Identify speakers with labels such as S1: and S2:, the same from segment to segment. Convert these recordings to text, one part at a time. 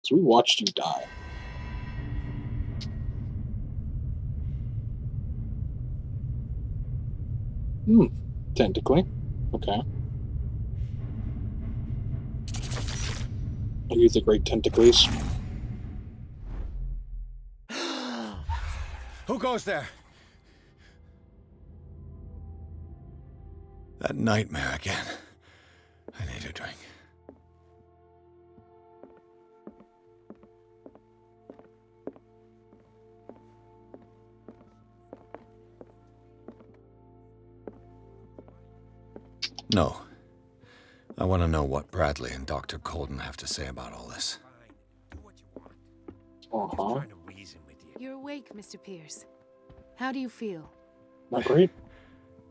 S1: So we watched you die. Technically. Okay. I use the great tentacles.
S2: Who goes there? That nightmare again. I need a drink. No. I want to know what Bradley and Dr. Colden have to say about all this.
S3: Do what you want.
S1: Uh-huh.
S3: Just trying to reason with you.
S4: You're awake, Mr. Pierce. How do you feel?
S1: Not great.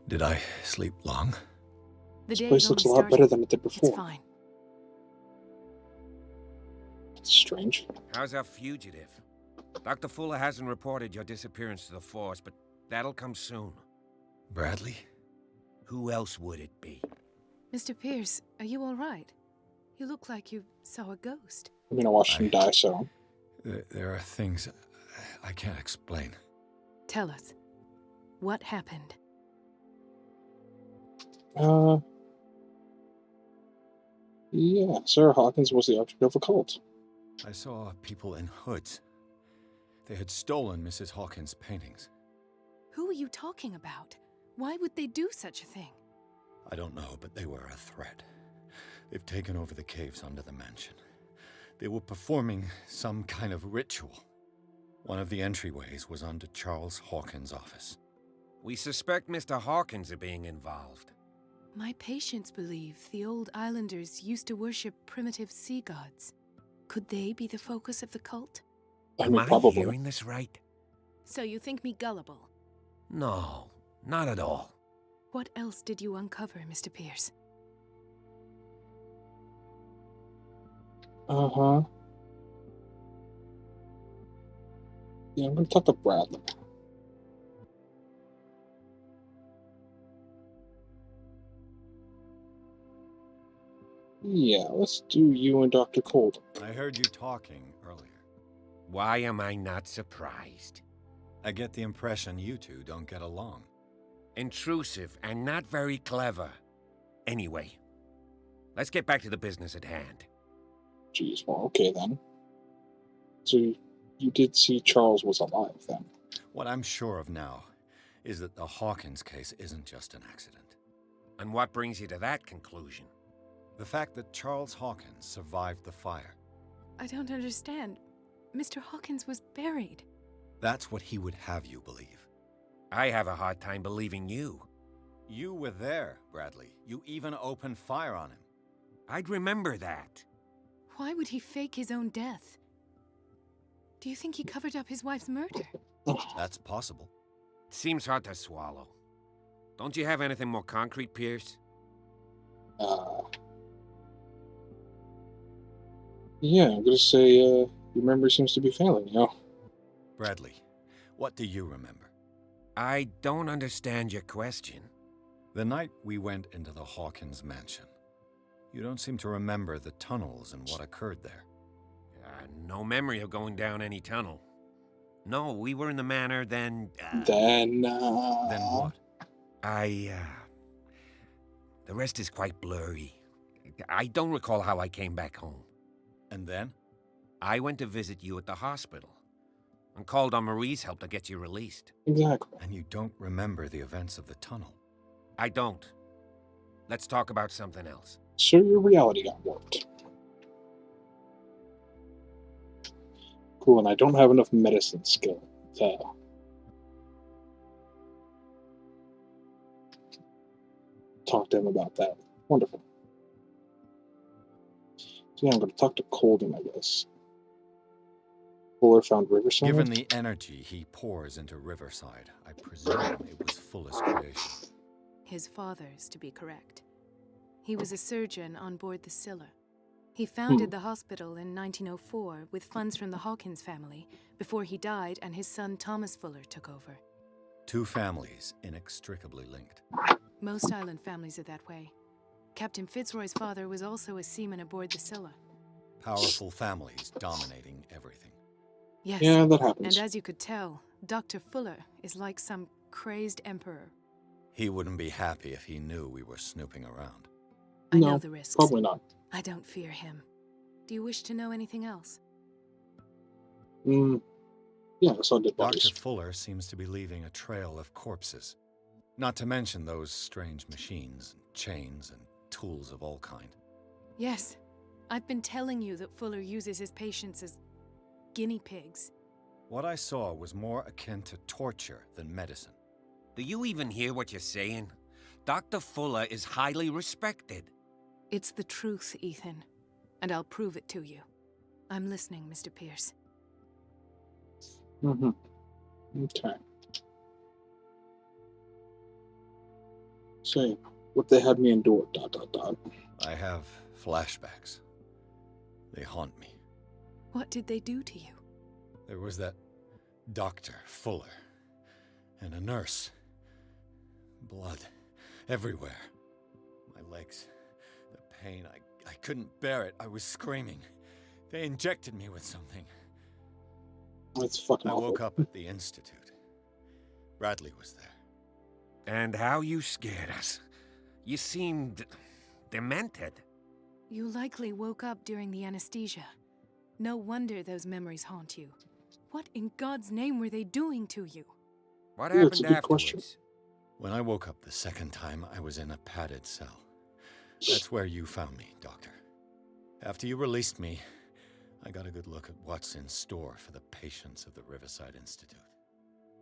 S2: Did I sleep long?
S4: The
S1: This
S4: day's
S1: place looks a
S4: only
S1: lot better
S4: started.
S1: than it did
S4: It's
S1: before.
S4: fine.
S1: It's strange.
S3: How's our fugitive? Dr. Fuller hasn't reported your disappearance to the force, but that'll come soon.
S2: Bradley?
S3: Who else would it be?
S4: Mr. Pierce, are you all right? You look like you saw a ghost.
S1: I mean, I watched him die, so...
S2: There are things I can't explain.
S4: Tell us. What happened?
S1: Yeah, Sarah Hawkins was the object of a cult.
S2: I saw people in hoods. They had stolen Mrs. Hawkins' paintings.
S4: Who are you talking about? Why would they do such a thing?
S2: I don't know, but they were a threat. They've taken over the caves under the mansion. They were performing some kind of ritual. One of the entryways was under Charles Hawkins' office.
S3: We suspect Mr. Hawkins of being involved.
S4: My patients believe the old islanders used to worship primitive sea gods. Could they be the focus of the cult?
S1: I mean,
S3: Am I
S1: probably.
S3: hearing this right?
S4: So you think me gullible?
S3: No, not at all.
S4: What else did you uncover, Mr. Pierce?
S1: Uh-huh. Yeah, I'm gonna talk to Bradley. Yeah, let's do you and Dr. Colden.
S2: I heard you talking earlier.
S3: Why am I not surprised?
S2: I get the impression you two don't get along.
S3: Intrusive and not very clever. Anyway, let's get back to the business at hand.
S1: Jeez, well, okay then. So you did see Charles was alive then?
S2: What I'm sure of now is that the Hawkins case isn't just an accident.
S3: And what brings you to that conclusion?
S2: The fact that Charles Hawkins survived the fire.
S4: I don't understand. Mr. Hawkins was buried.
S2: That's what he would have you believe.
S3: I have a hard time believing you.
S2: You were there, Bradley. You even opened fire on him.
S3: I'd remember that.
S4: Why would he fake his own death? Do you think he covered up his wife's murder?
S2: That's possible.
S3: Seems hard to swallow. Don't you have anything more concrete, Pierce?
S1: Yeah, I'm gonna say, your memory seems to be failing, you know?
S2: Bradley, what do you remember?
S3: I don't understand your question.
S2: The night we went into the Hawkins mansion. You don't seem to remember the tunnels and what occurred there.
S3: No memory of going down any tunnel. No, we were in the manor, then...
S2: Then what?
S3: The rest is quite blurry. I don't recall how I came back home.
S2: And then?
S3: I went to visit you at the hospital and called on Marie's help to get you released.
S1: Exactly.
S2: And you don't remember the events of the tunnel.
S3: I don't. Let's talk about something else.
S1: So your reality got warped. Cool, and I don't have enough medicine skill to talk to him about that. Wonderful. So yeah, I'm going to talk to Colden, I guess. Fuller found Riverside?
S2: Given the energy he pours into Riverside, I presume it was Fuller's creation.
S4: His father's, to be correct. He was a surgeon on board the Scylla. He founded the hospital in 1904 with funds from the Hawkins family before he died and his son Thomas Fuller took over.
S2: 2 families inextricably linked.
S4: Most island families are that way. Captain Fitzroy's father was also a seaman aboard the Scylla.
S2: Powerful families dominating everything.
S4: Yes,
S1: Yeah, that happens.
S4: and as you could tell, Dr. Fuller is like some crazed emperor.
S2: He wouldn't be happy if he knew we were snooping around.
S4: I
S1: No,
S4: know the risks.
S1: probably not.
S4: I don't fear him. Do you wish to know anything else?
S1: Yeah, I saw dead bodies.
S2: Dr. Fuller seems to be leaving a trail of corpses. Not to mention those strange machines, chains, and tools of all kind.
S4: Yes. I've been telling you that Fuller uses his patients as guinea pigs.
S2: What I saw was more akin to torture than medicine.
S3: Do you even hear what you're saying? Dr. Fuller is highly respected.
S4: It's the truth, Ethan. And I'll prove it to you. I'm listening, Mr. Pierce.
S1: Okay. Say, what they had me endure, ...
S2: I have flashbacks. They haunt me.
S4: What did they do to you?
S2: There was that Dr. Fuller and a nurse. Blood everywhere. My legs, the pain, I couldn't bear it. I was screaming. They injected me with something.
S1: That's fucking
S2: I
S1: awful.
S2: woke up at the Institute. Bradley was there.
S3: And how you scared us. You seemed demented.
S4: You likely woke up during the anesthesia. No wonder those memories haunt you. What in God's name were they doing to you?
S3: What
S1: Yeah, it's
S3: happened
S1: a good
S3: afterwards?
S1: question.
S2: When I woke up the second time, I was in a padded cell. That's where you found me, Doctor. After you released me, I got a good look at what's in store for the patients of the Riverside Institute.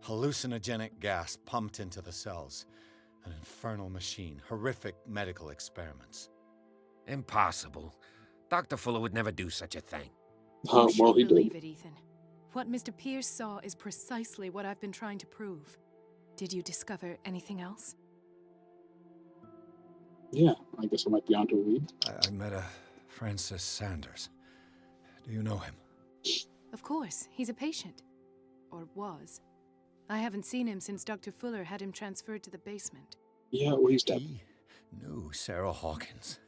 S2: Hallucinogenic gas pumped into the cells, an infernal machine, horrific medical experiments.
S3: Impossible. Dr. Fuller would never do such a thing.
S4: You
S1: Well, he
S4: should believe
S1: did.
S4: it, Ethan. What Mr. Pierce saw is precisely what I've been trying to prove. Did you discover anything else?
S1: Yeah, I guess I might be onto a lead.
S2: I met a Francis Sanders. Do you know him?
S4: Of course, he's a patient. Or was. I haven't seen him since Dr. Fuller had him transferred to the basement.
S1: Yeah, well, he's dead.
S2: He knew Sarah Hawkins,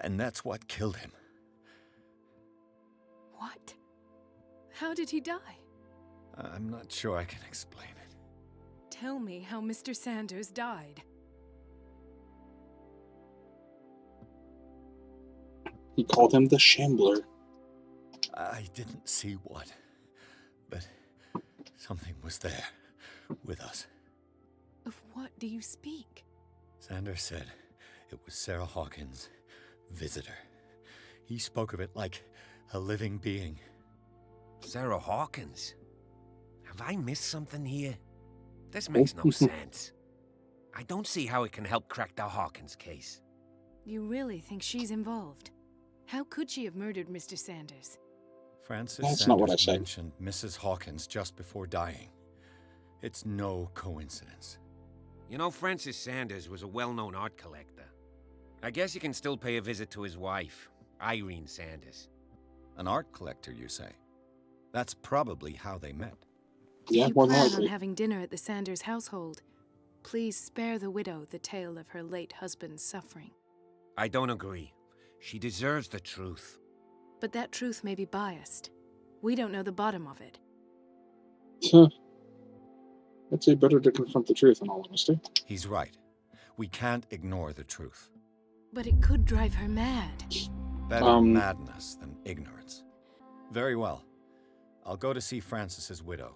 S2: and that's what killed him.
S4: What? How did he die?
S2: I'm not sure I can explain it.
S4: Tell me how Mr. Sanders died.
S1: He called him the Shambler.
S2: I didn't see what, but something was there with us.
S4: Of what do you speak?
S2: Sanders said it was Sarah Hawkins' visitor. He spoke of it like a living being.
S3: Sarah Hawkins? Have I missed something here? This makes no sense. I don't see how it can help crack the Hawkins case.
S4: You really think she's involved? How could she have murdered Mr. Sanders?
S2: Francis
S1: That's
S2: Sanders
S1: not what I said.
S2: mentioned Mrs. Hawkins just before dying. It's no coincidence.
S3: You know, Francis Sanders was a well-known art collector. I guess you can still pay a visit to his wife, Irene Sanders.
S2: An art collector, you say? That's probably how they met.
S1: Yeah,
S4: If you
S1: more than
S4: plan on
S1: likely.
S4: having dinner at the Sanders household, please spare the widow the tale of her late husband's suffering.
S3: I don't agree. She deserves the truth.
S4: But that truth may be biased. We don't know the bottom of it.
S1: I'd say better to confront the truth, in all honesty.
S2: He's right. We can't ignore the truth.
S4: But it could drive her mad.
S2: Better madness than ignorance. Very well. I'll go to see Francis's widow.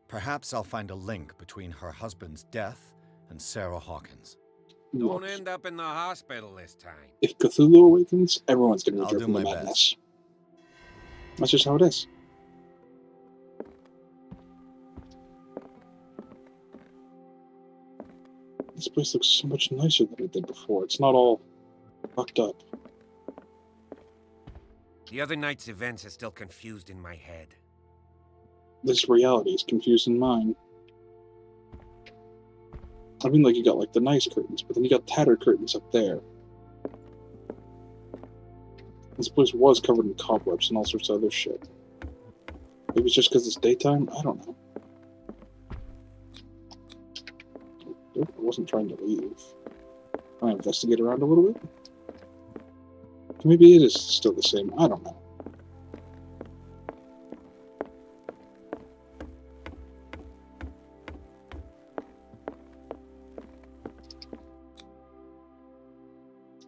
S2: Perhaps I'll find a link between her husband's death and Sarah Hawkins.
S3: Don't end up in the hospital this time.
S1: If Cthulhu awakens, everyone's going to
S2: I'll
S1: be
S2: do
S1: driven to
S2: my
S1: madness. That's just how it is. This place looks so much nicer than it did before. It's not all fucked up.
S3: The other night's events are still confused in my head.
S1: This reality is confused in mine. I mean, like, you got, like, the nice curtains, but then you got tattered curtains up there. This place was covered in cobwebs and all sorts of other shit. Maybe it's just because it's daytime? I don't know. I wasn't trying to leave. Can I investigate around a little bit? Maybe it is still the same. I don't know.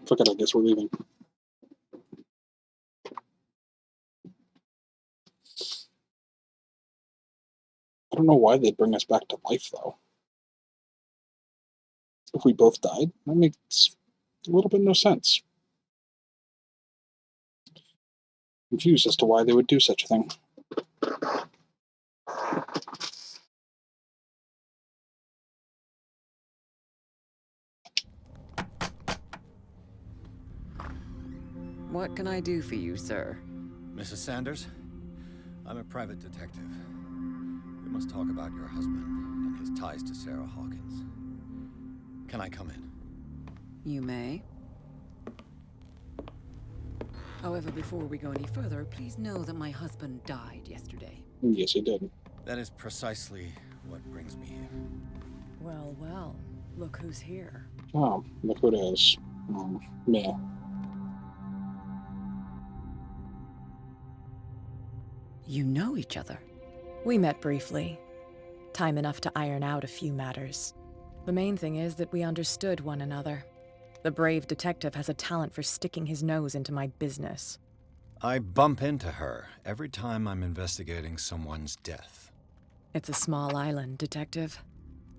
S1: Fuck it, I guess we're leaving. I don't know why they'd bring us back to life, though. If we both died, that makes a little bit no sense. Confused as to why they would do such a thing.
S5: What can I do for you, sir?
S2: Mrs. Sanders, I'm a private detective. We must talk about your husband and his ties to Sarah Hawkins. Can I come in?
S5: You may. However, before we go any further, please know that my husband died yesterday.
S1: Yes, he did.
S2: That is precisely what brings me here.
S5: Well, well, look who's here.
S1: Oh, look who it is. Meh.
S5: You know each other?
S6: We met briefly. Time enough to iron out a few matters. The main thing is that we understood one another. The brave detective has a talent for sticking his nose into my business.
S2: I bump into her every time I'm investigating someone's death.
S6: It's a small island, Detective.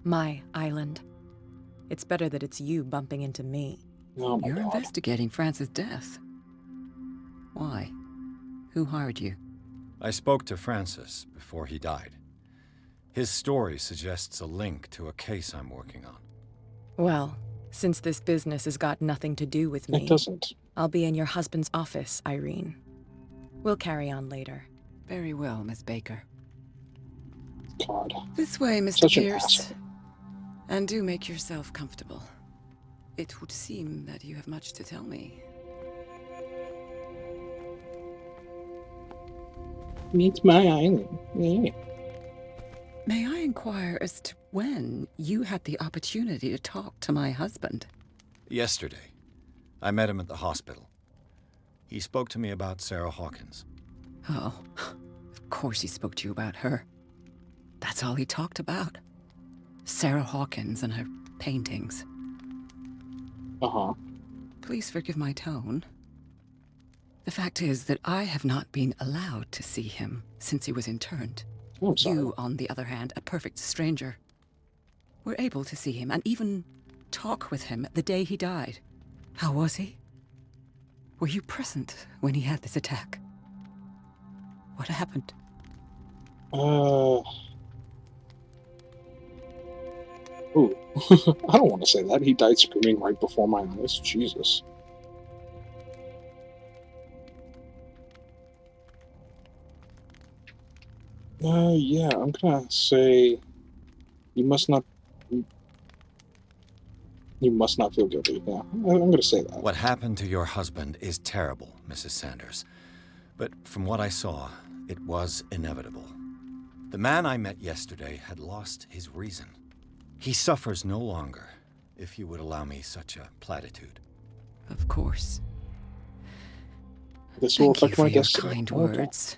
S6: My island. It's better that it's you bumping into me.
S1: Oh my
S5: You're
S1: God.
S5: investigating Francis' death. Why? Who hired you?
S2: I spoke to Francis before he died. His story suggests a link to a case I'm working on.
S6: Well, since this business has got nothing to do with me,
S1: It doesn't.
S6: I'll be in your husband's office, Irene. We'll carry on later.
S5: Very well, Miss Baker.
S1: God.
S5: This way, Mr.
S1: Such an
S5: Pierce.
S1: asshole.
S5: And do make yourself comfortable. It would seem that you have much to tell me.
S1: Meet my island. Yeah.
S5: May I inquire as to when you had the opportunity to talk to my husband?
S2: Yesterday, I met him at the hospital. He spoke to me about Sarah Hawkins.
S5: Oh, of course he spoke to you about her. That's all he talked about. Sarah Hawkins and her paintings.
S1: Uh-huh.
S5: Please forgive my tone. The fact is that I have not been allowed to see him since he was interned.
S1: I'm sorry.
S5: You, on the other hand, a perfect stranger, were able to see him and even talk with him the day he died. How was he? Were you present when he had this attack? What happened?
S1: Ooh. I don't want to say that. He died screaming right before my eyes. Jesus. Yeah, I'm gonna say you must not feel guilty. Yeah, I'm gonna say that.
S2: What happened to your husband is terrible, Mrs. Sanders. But from what I saw, it was inevitable. The man I met yesterday had lost his reason. He suffers no longer, if you would allow me such a platitude.
S5: Of course.
S1: This will
S5: Thank you
S1: affect
S5: for
S1: my
S5: your
S1: destiny.
S5: kind
S1: Okay.
S5: words.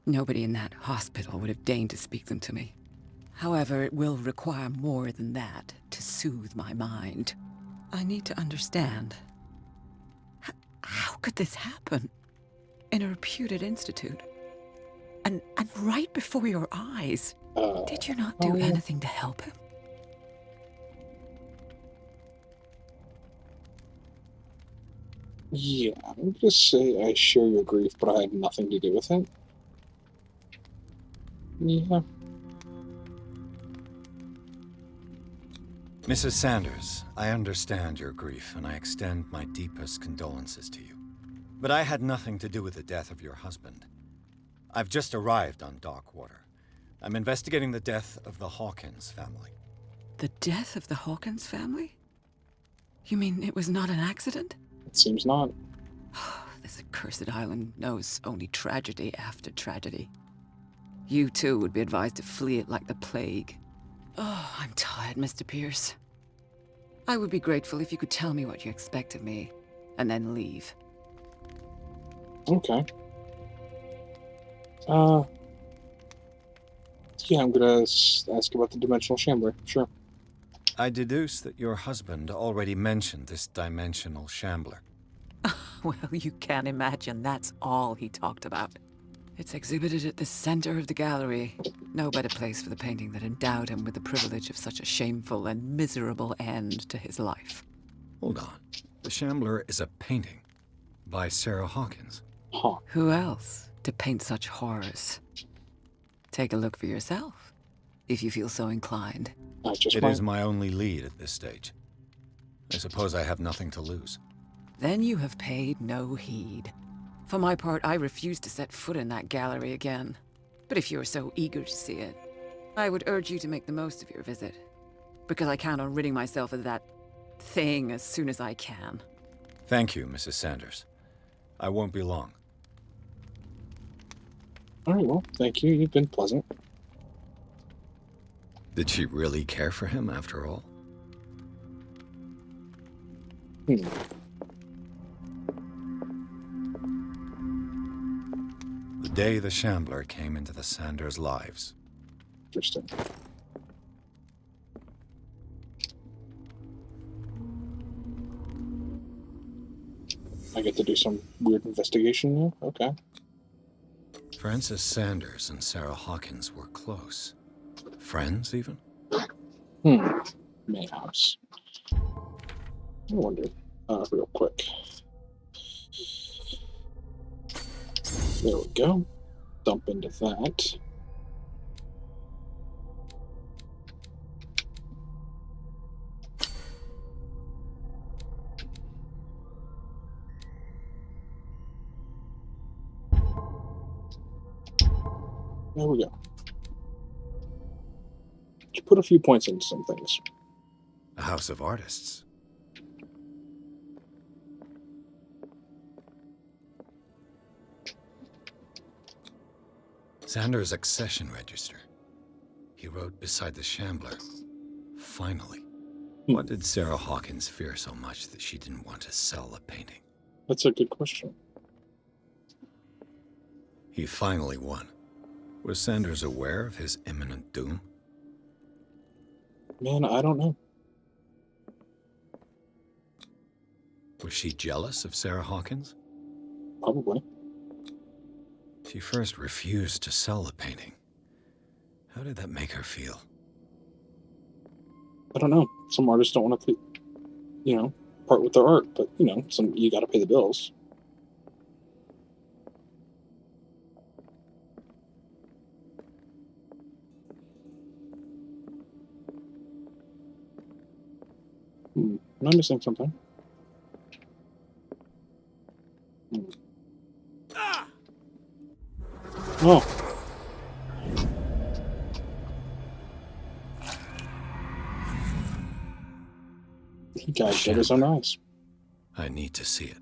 S5: Nobody in that hospital would have deigned to speak them to me. However, it will require more than that to soothe my mind. I need to understand. How could this happen? In a reputed institute? And right before your eyes? Did you not do anything to help him?
S1: Yeah, I'm gonna say I share your grief, but I had nothing to do with it. Yeah.
S2: Mrs. Sanders, I understand your grief, and I extend my deepest condolences to you. But I had nothing to do with the death of your husband. I've just arrived on Darkwater. I'm investigating the death of the Hawkins family.
S5: The death of the Hawkins family? You mean it was not an accident?
S1: It seems not.
S5: This accursed island knows only tragedy after tragedy. You too would be advised to flee it like the plague. Oh, I'm tired, Mr. Pierce. I would be grateful if you could tell me what you expect of me, and then leave.
S1: Okay. Yeah, I'm gonna ask about the dimensional shambler. Sure.
S2: I deduce that your husband already mentioned this dimensional shambler.
S5: Well, you can imagine that's all he talked about. It's exhibited at the center of the gallery. No better place for the painting that endowed him with the privilege of such a shameful and miserable end to his life.
S2: Hold on. The shambler is a painting by Sarah Hawkins.
S1: Huh.
S5: Who else to paint such horrors? Take a look for yourself, if you feel so inclined.
S1: Just
S2: It
S1: fine.
S2: is my only lead at this stage. I suppose I have nothing to lose.
S5: Then you have paid no heed. For my part, I refuse to set foot in that gallery again. But if you're so eager to see it, I would urge you to make the most of your visit. Because I count on ridding myself of that thing as soon as I can.
S2: Thank you, Mrs. Sanders. I won't be long.
S1: Alright, well, thank you. You've been pleasant.
S2: Did she really care for him after all? The day the shambler came into the Sanders' lives.
S1: Interesting. I get to do some weird investigation now? Okay.
S2: Frances Sanders and Sarah Hawkins were close. Friends, even?
S1: Mayhaps. I wonder. Real quick. There we go. Dump into that. There we go. Just put a few points into some things.
S2: A house of artists. Sanders' accession register. He wrote beside the shambler, "Finally." What did Sarah Hawkins fear so much that she didn't want to sell the painting?
S1: That's a good question.
S2: He finally won. Was Sanders aware of his imminent doom?
S1: Man, I don't know.
S2: Was she jealous of Sarah Hawkins?
S1: Probably.
S2: She first refused to sell the painting. How did that make her feel?
S1: I don't know. Some artists don't want to, part with their art, but, you got to pay the bills. Am I missing something? Oh. He got dead his own eyes.
S2: I need to see it.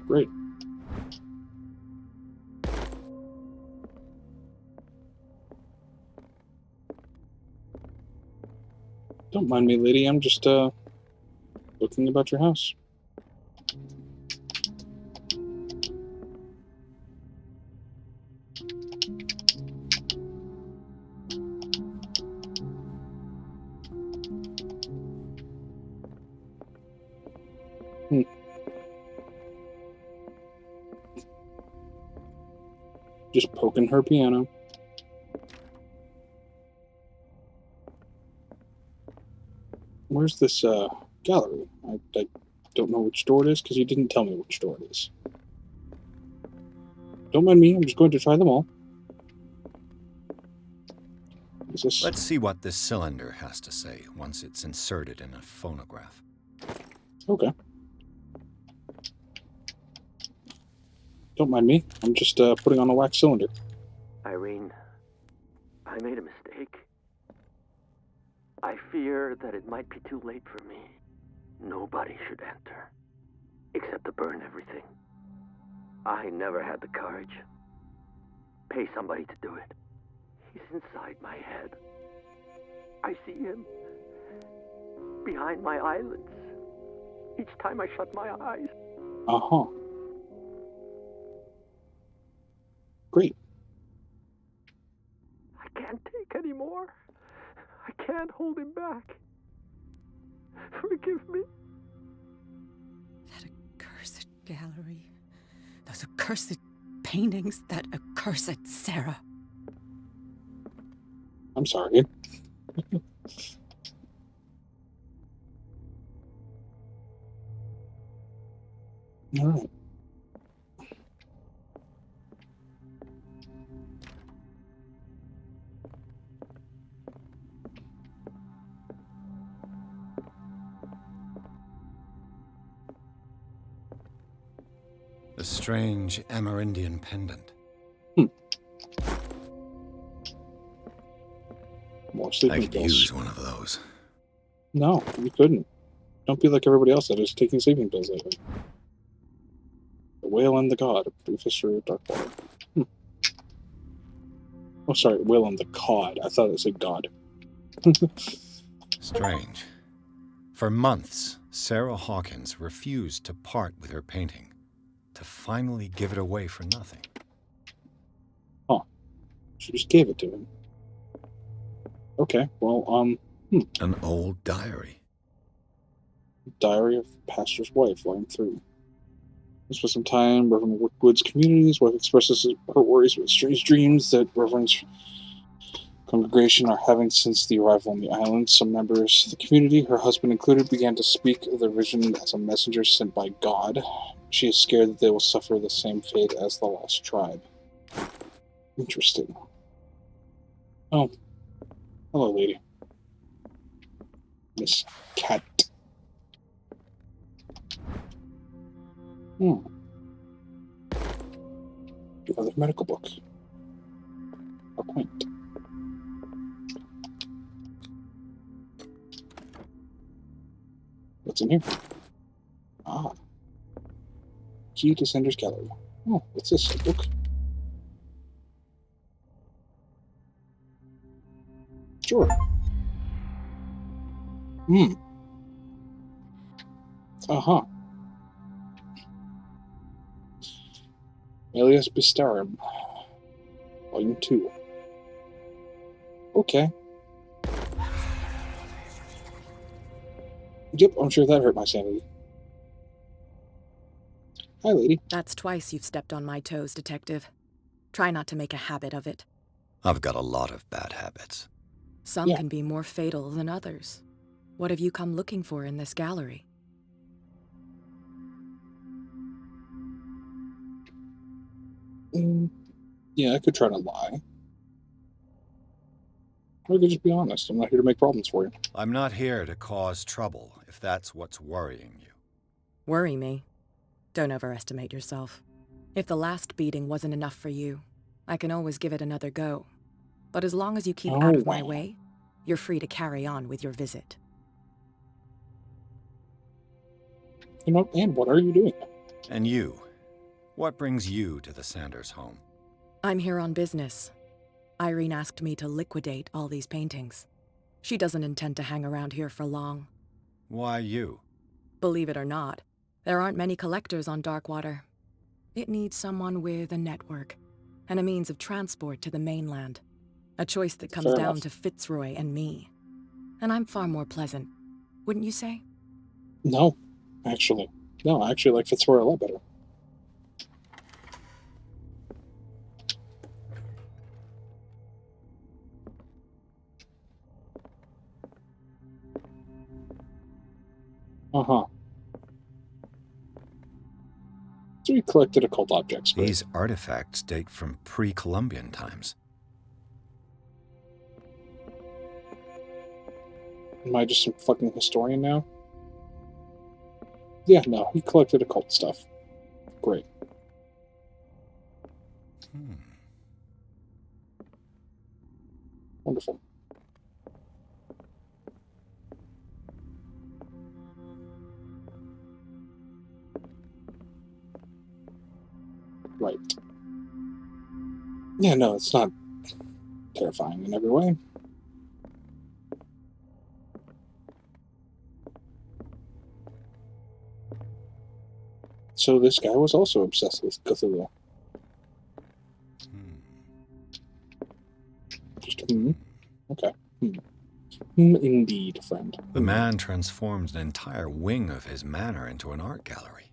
S1: Great. Don't mind me, lady. I'm just, looking about your house. Just poking her piano. Where's this gallery? I don't know which door it is because you didn't tell me which door it is. Don't mind me. I'm just going to try them all. Is this...
S2: Let's see what this cylinder has to say once it's inserted in a phonograph.
S1: Okay. Don't mind me. I'm just putting on a wax cylinder.
S7: Irene, I made a mistake. I fear that it might be too late for me. Nobody should enter. except to burn everything. I never had the courage. Pay somebody to do it. He's inside my head. I see him behind my eyelids each time I shut my eyes.
S1: Uh-huh. Great.
S7: I can't take any more. I can't hold him back. Forgive me.
S5: That accursed gallery. Those accursed paintings. That accursed Sarah.
S1: I'm sorry. All right.
S2: A strange Amerindian pendant.
S1: More
S2: I
S1: sleeping
S2: could
S1: pills.
S2: use one of those.
S1: No, you couldn't. Don't be like everybody else that is taking sleeping pills lately. The Whale and the God, a brief history of Darkwater. Oh, sorry, Whale and the Cod. I thought it said God.
S2: Strange. For months, Sarah Hawkins refused to part with her painting, to finally give it away for nothing.
S1: Huh. She just gave it to him. Okay, well,
S2: An old diary.
S1: Diary of Pastor's Wife, line 3. This was some time Reverend Wood's community. His wife expresses her worries about strange dreams that Reverend's congregation are having since the arrival on the island. Some members of the community, her husband included, began to speak of the vision as a messenger sent by God. She is scared that they will suffer the same fate as the lost tribe. Interesting. Oh. Hello, lady. Miss Cat. Another medical book. How quaint. What's in here? Ah. Key to Sender's Gallery. Oh, what's this? A book? Sure. Uh-huh. Alias Bistarum. Volume 2. Okay. Yep, I'm sure that hurt my sanity. Hi, lady.
S6: That's twice you've stepped on my toes, Detective. Try not to make a habit of it.
S2: I've got a lot of bad habits.
S6: Some
S1: Yeah.
S6: can be more fatal than others. What have you come looking for in this gallery?
S1: Yeah, I could try to lie. Or I could just be honest. I'm not here to make problems for you.
S2: I'm not here to cause trouble, if that's what's worrying you.
S6: Worry me? Don't overestimate yourself. If the last beating wasn't enough for you, I can always give it another go. But as long as you keep out of my way, you're free to carry on with your visit.
S1: You know, and what are you doing?
S2: And you? What brings you to the Sanders home?
S6: I'm here on business. Irene asked me to liquidate all these paintings. She doesn't intend to hang around here for long.
S2: Why you?
S6: Believe it or not, there aren't many collectors on Darkwater. It needs someone with a network and a means of transport to the mainland. A choice that comes
S1: Fair
S6: down
S1: enough.
S6: to Fitzroy and me. And I'm far more pleasant, wouldn't you say?
S1: No, actually. No, I actually like Fitzroy a lot better. Uh-huh. So we collected occult objects. Great.
S2: These artifacts date from pre-Columbian times.
S1: Am I just some fucking historian now? Yeah, no, he collected occult stuff. Great. Wonderful. Right. Yeah, no, it's not terrifying in every way. So this guy was also obsessed with Cthulhu. Just, okay. Indeed, friend.
S2: The man transformed an entire wing of his manor into an art gallery.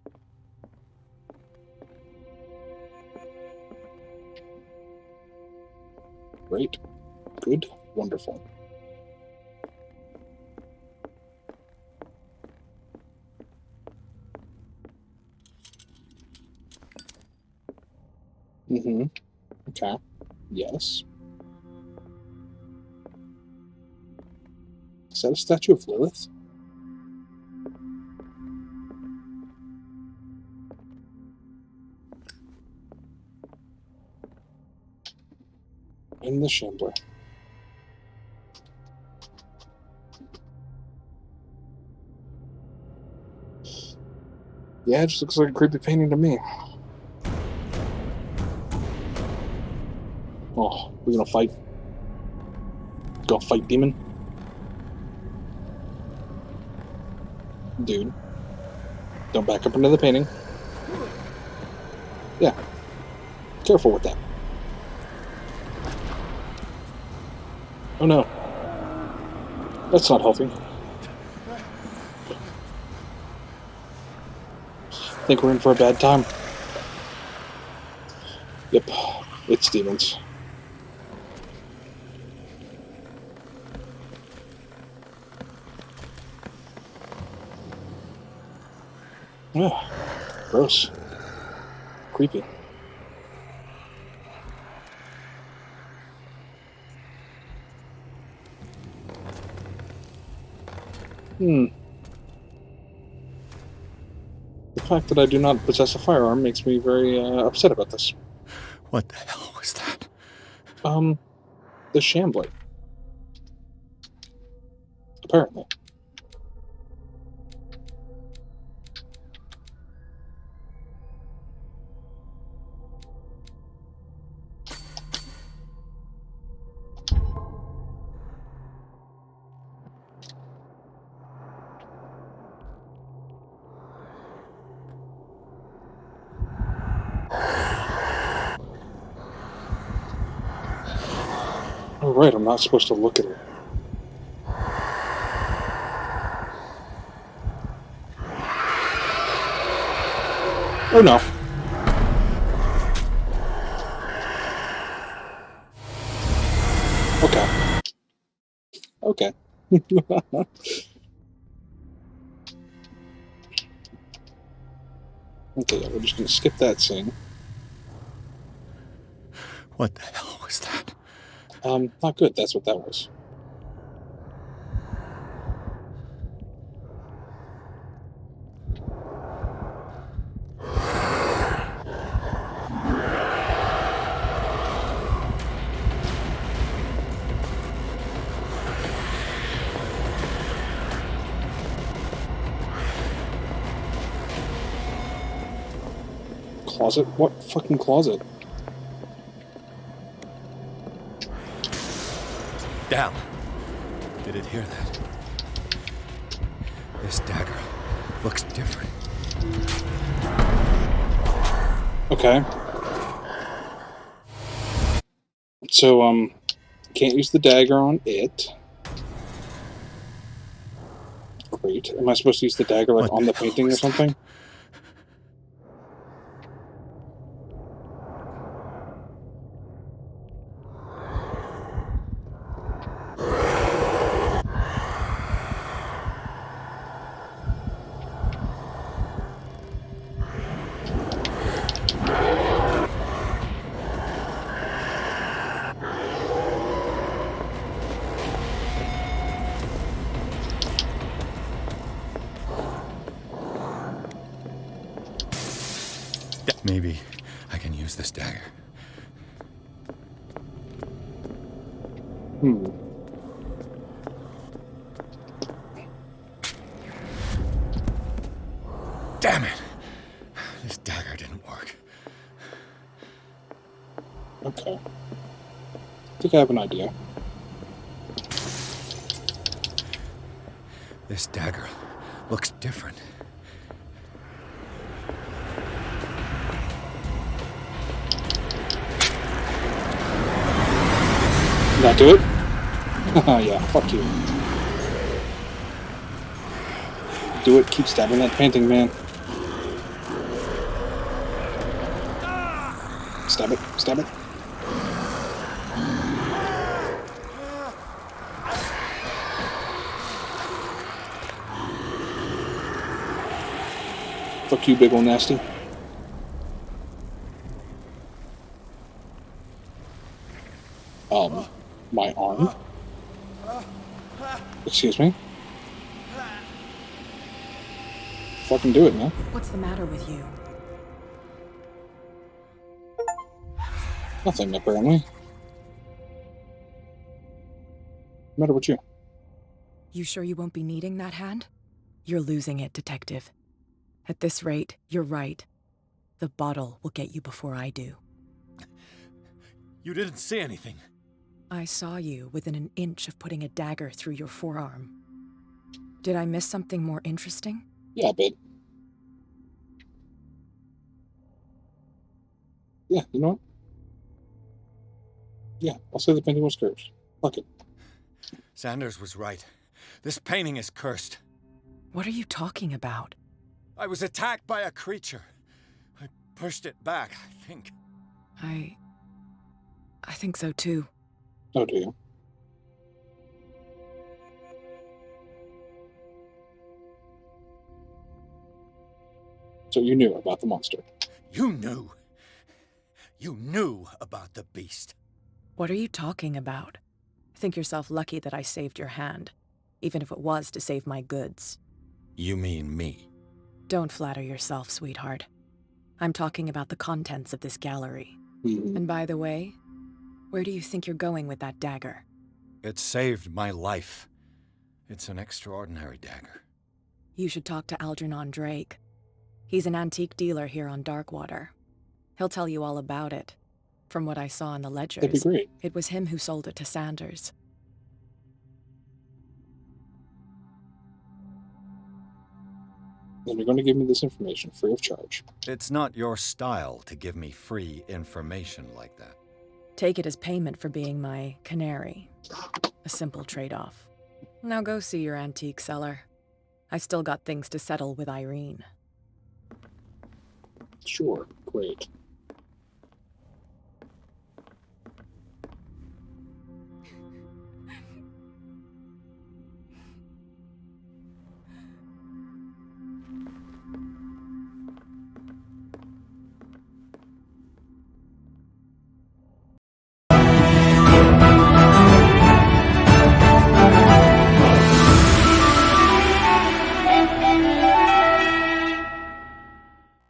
S1: Great. Good. Wonderful. Okay. Yes. Is that a statue of Lilith? In the Shambler. Yeah, it just looks like a creepy painting to me. Oh, we're gonna fight. Go fight demon? Dude. Don't back up into the painting. Yeah. Careful with that. Oh no. That's not healthy. I think we're in for a bad time. Yep. It's demons. Yeah. Gross. Creepy. The fact that I do not possess a firearm makes me very upset about this.
S2: What the hell was that?
S1: The Shambler. Apparently. Oh, right, I'm not supposed to look at it. Oh, no. Okay. Okay. Okay, yeah, we're just going to skip that scene.
S2: What the hell was that?
S1: Not good, that's what that was. Closet? What fucking closet?
S2: Damn. Did it hear that? This dagger looks different.
S1: Okay. So, can't use the dagger on it. Great. Am I supposed to use the dagger, like, on the painting or something?
S2: Maybe I can use this dagger. Damn it! This dagger didn't work.
S1: Okay. I think I have an idea.
S2: This dagger looks different.
S1: Did that do it? Yeah, fuck you. Do it, keep stabbing that painting, man. Stab it, stab it. Fuck you, big ol' nasty. My arm? Excuse me? Fucking do it, man.
S6: What's the matter with you?
S1: Nothing, apparently. What's the matter with you?
S6: You sure you won't be needing that hand? You're losing it, Detective. At this rate, you're right. The bottle will get you before I do.
S2: You didn't see anything.
S6: I saw you within an inch of putting a dagger through your forearm. Did I miss something more interesting?
S1: Yeah, a bit. Yeah, you know what? Yeah, I'll say the painting was cursed. Fuck it.
S2: Sanders was right. This painting is cursed.
S6: What are you talking about?
S2: I was attacked by a creature. I pushed it back, I think.
S6: I think so too.
S1: Oh, do you? So you knew about the monster.
S2: You knew. You knew about the beast.
S6: What are you talking about? Think yourself lucky that I saved your hand, even if it was to save my goods.
S2: You mean me?
S6: Don't flatter yourself, sweetheart. I'm talking about the contents of this gallery.
S1: Mm-hmm.
S6: And by the way, where do you think you're going with that dagger?
S2: It saved my life. It's an extraordinary dagger.
S6: You should talk to Algernon Drake. He's an antique dealer here on Darkwater. He'll tell you all about it. From what I saw in the ledgers,
S1: That'd be great.
S6: it was him who sold it to Sanders.
S1: Then you're going to give me this information free of charge.
S2: It's not your style to give me free information like that.
S6: Take it as payment for being my canary. A simple trade-off. Now go see your antique seller. I've still got things to settle with Irene.
S1: Sure, great.